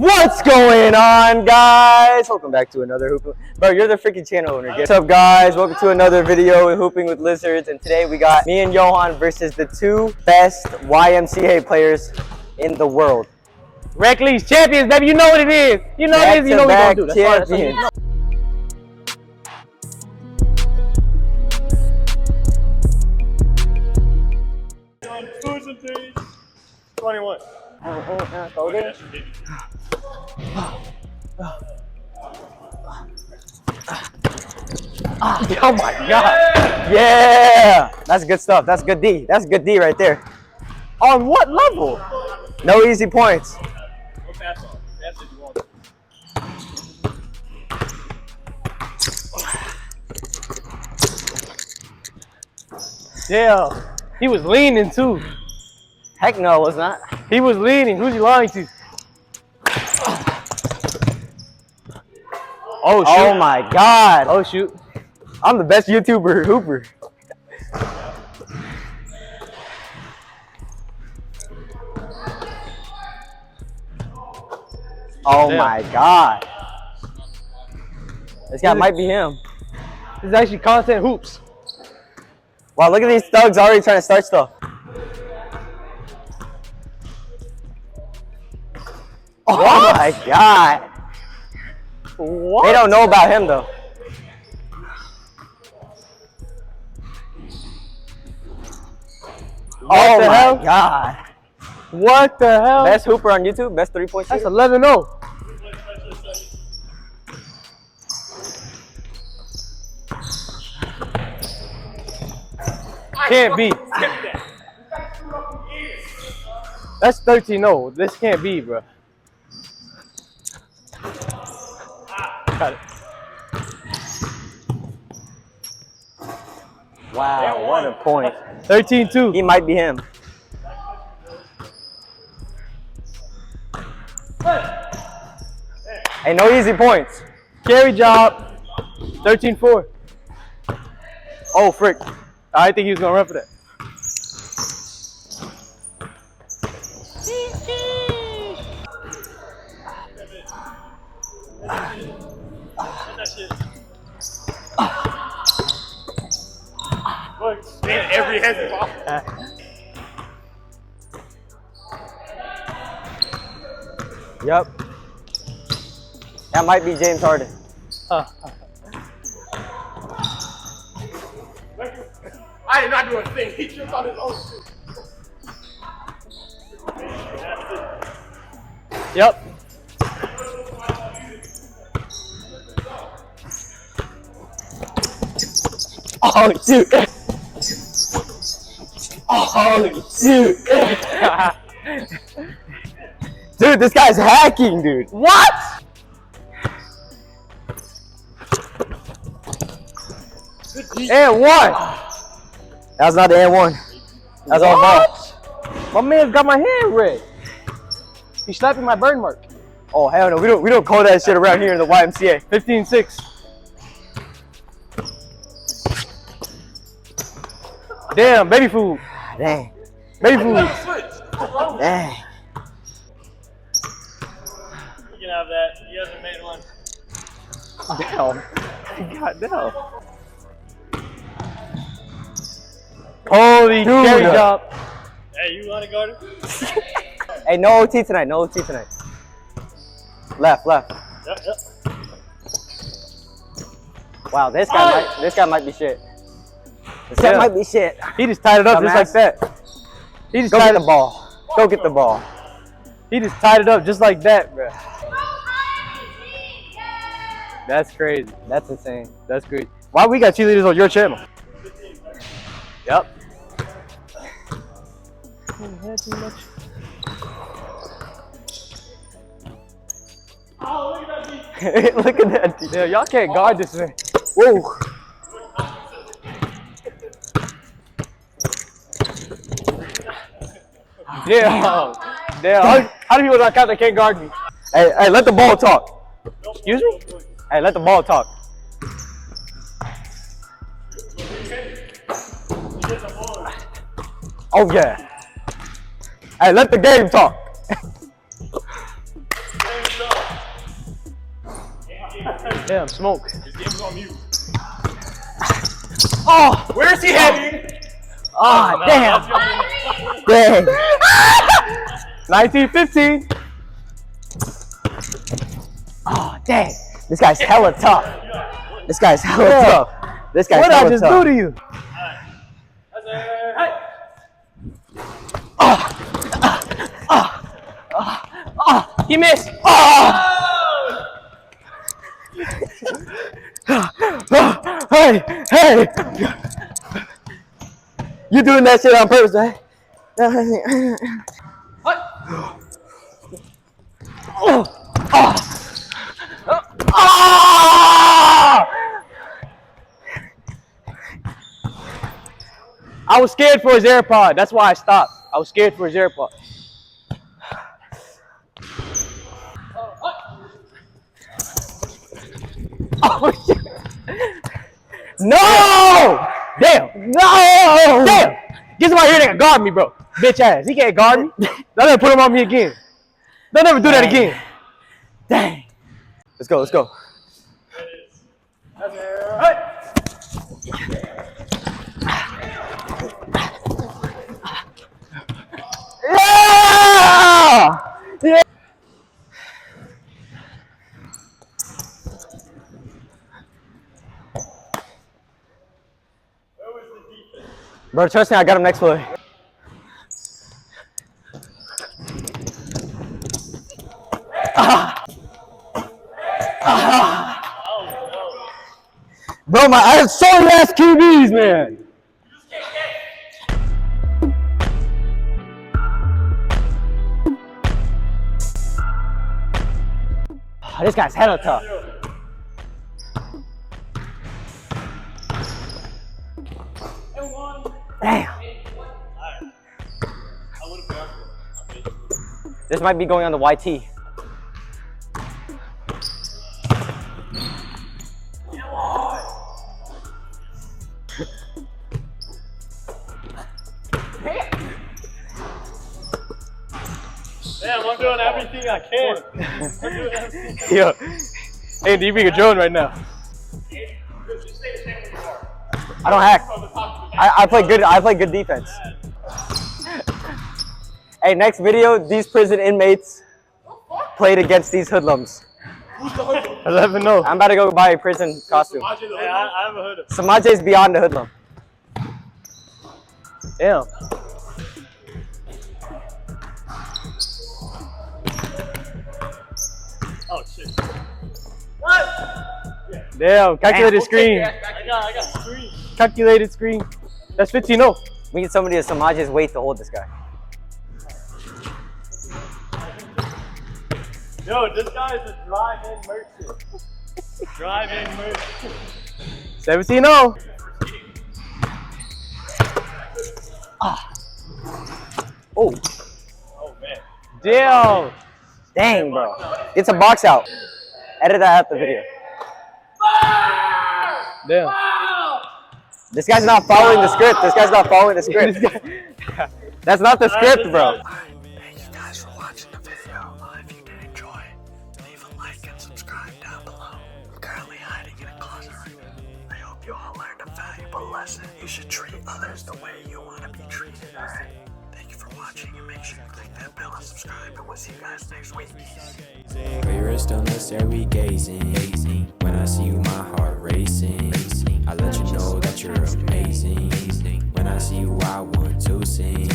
What's going on, guys? Welcome back to another Hooping. Bro, you're the freaking channel owner. What's up, guys? Welcome to another video with Hooping with Lizards. And today we got me and Johan versus the two best YMCA players in the world. Rec League's champions, baby. You know what it is. You know what it is. You know what we're going to do. That's all. Champions. On twos and threes, 21. Oh my God. Yeah. That's good stuff. That's good D. That's good D right there. On what level? No easy points. No pass off. That's if you want. Yeah. He was leaning, too. Heck no, it was not. He was leaning. Who's he lying to? Oh, shoot. Oh my God. Oh, shoot. I'm the best YouTuber hooper. Oh Damn. my God. This guy might be him. This is actually content hoops. Wow, look at these thugs already trying to start stuff. Oh my God. What? They don't know about him though. Oh the my hell? God. What the hell? Best hooper on YouTube, best 3-point That's shooter. 11-0. Can't be. That's 13-0. This can't be, bro. Got it. Wow, what a point. 13-2. He might be him. Hey, no easy points. Carry job. 13-4. Oh, frick. I think he was going to run for that. Look, man, every head's off. Yep. That might be James Harden. I did not do a thing. He tripped on his own shoe. Yep. Oh, dude. Oh, dude. Dude, this guy's hacking, dude. What? And one. That's not the N1. That's all ball. My man's got my hand red. He's slapping my burn mark. Oh, hell no. We don't call that shit around here in the YMCA. 15-6. Damn, baby food. Dang. Baby food. Dang. You can have that. You haven't made one. Damn. God damn. Holy Dude. carry job. Hey, you want to guard it? Hey, no OT tonight. No OT tonight. Left. Yep. Wow, this guy might be shit. This guy Yeah. might be shit. He just tied it up just like Dumbass. that. He just Go tied get the ball. Go get the ball. He just tied it up just like that, bro. That's crazy. That's insane. That's great. Why we got cheerleaders on your channel? Yep. Oh, look at that beat. Look at that. Yeah, y'all can't guard this thing. Whoa. Yeah. Damn. How do people not count they can't guard me? Hey, let the ball talk. Excuse me? Hey, let the ball talk. Oh yeah. Hey, let the game talk. Damn, smoke. His game is on mute. Oh, Where's he heading? oh, damn. Dang. 1915. Oh, dang. This guy's hella tough. This guy's hella Yeah. tough. This guy's What did I hella just tough. do to you? He missed. Hey, hey. You doing that shit on purpose, right? I was scared for his AirPod. That's why I stopped. I was scared for his AirPod. Oh, shit. No! Damn. No! Damn. Get somebody here that can guard me, bro. Bitch ass. He can't guard me. They'll never put him on me again. They'll never do that again. Dang. Let's go, let's go. Yeah! Yeah! Bro, trust me, I got him next play. Bro, I have sorry ass QBs, man. Oh, this guy's hella tough. Damn. This might be going on the YT. Damn, I'm doing everything I can. I'm doing everything. Yo. Hey, do you being a drone right now? Just stay the same way you are. I don't hack. From the top to the I play good defense. Hey, next video, these prison inmates played against these hoodlums. 11-0. I'm about to go buy a prison costume. I haven't heard of it. Samaje's beyond the hoodlum. Damn. Oh shit. Damn. Calculated screen. I got screen. Calculated screen. That's 15-0. We need somebody of Samaje's weight to hold this guy. Yo, this guy is a drive-in merchant. Drive-in merchant. 17-0. Oh, Oh man. Damn. dang, bro. It's a box out. Edit that out the video. Damn. This guy's not following the script. This guy's not following the script. That's not the script, bro. Thank you guys for watching the video. If you did enjoy, leave a like and subscribe down below. I'm currently hiding in a closet right now. I hope you all learned a valuable lesson. You should treat others the way you want to be treated, alright? Thank you for watching and make sure you click that bell and subscribe, and we'll see you guys next week. Peace. Clearest unless are we gazing. When I see you, my heart racing. I let you know that you're amazing. When I see you, I want to sing.